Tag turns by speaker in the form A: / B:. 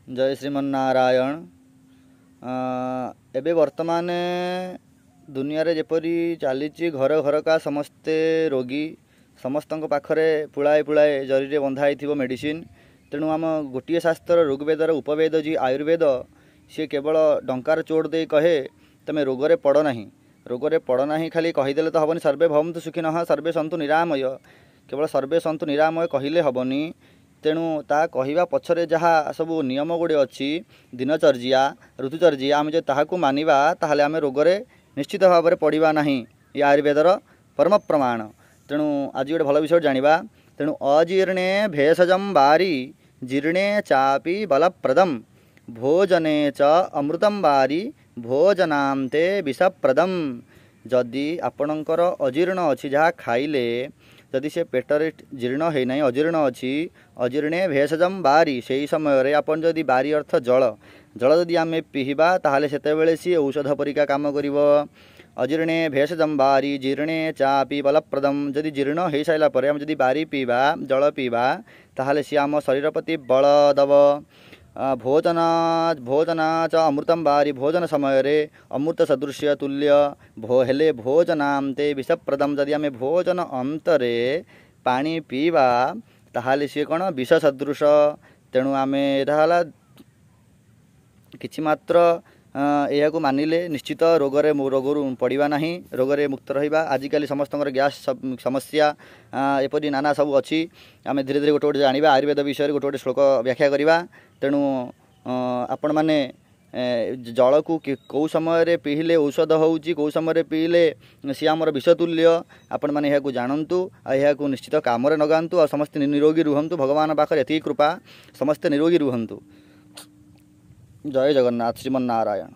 A: जय श्रीमन्नारायण। एबे वर्तमान दुनिया रे जेपरी चली घर घर का समस्ते रोगी समस्त पाखरे पुलाए पुलाए जरी बंधा हो मेडिसिन। तेणु आम गोटे शास्त्र ऋग्वेदर उपवेद जी आयुर्वेद सी केवल डंकार चोट दे कहे तमें रोगरे पड़ ना रोगरे पड़ ना खाली कहीदेले तो हेनी सर्वे भवन्तु सुखिनः सर्वे सन्तु निरामय केवल सर्वे सन्तु निरामय कहले हेनी। तेणु ता कहवा पछरे जहाँ सब नियम गुड़े अच्छी दिनचर्या ऋतुचर्या आम जो ताकू मानिबा ताहले आम रोगरे निश्चित भाव में पड़ा ना ये आयुर्वेदर परम प्रमाण। तेणु आज गोटे भल विषय जाना। तेणु अजीर्णे भेषजम बारी जीर्णे चापी बलप्रदम भोजने च अमृतम बारी भोजनांते विषप्रदम। जदि आपणकर अजीर्ण अच्छी जहाँ खाइले जदि से पेटर जीर्ण है ना अजीर्ण अच्छी अजीर्णे भेषजम बारी से समय आपन जदि बारी अर्थ जल जल जदि आम पीवा ताहले सेतेबेले सी औषध परिका काम करिव। अजीर्णे भेषजम बारी जीर्णे चापी बलप्रदम जदि जीर्ण हो सारा पर आम जदि बारी पीवा जल पीवा ताहले सी आम शरीर प्रति बल दब। भोजना च अमृतम बारी भोजन समय रे अमृत सदृश्य तुल्य हेले भोजनांते विषप्रदम जदि आम भोजन अंतरे पानी पीवा ताहले सी कौन विष सदृश। तेणु आम यहाँ किछि मात्र यह मानिले निश्चित रोगरे रोगरू पड़ा ना रोगरे मुक्त रहा। आजिकल समस्त गैस समस्या एपरी नाना सब अच्छी आम धीरे धीरे गोटे गोटे जाना आयुर्वेद विषय गोटे गोटे श्लोक व्याख्या करवा। तेणु आपण मैंने जल को कौ समय पीले औषध होउची कौ समय पीले सी आमर विषतुल्य आपण मैंने यह जानतु यह निश्चित काम नगातु और समस्ते निरोगी रुहतु। भगवान पाखे एति कृपा समस्ते निरोगी रुहतु। जय जगन्नाथ श्रीमन्नारायण।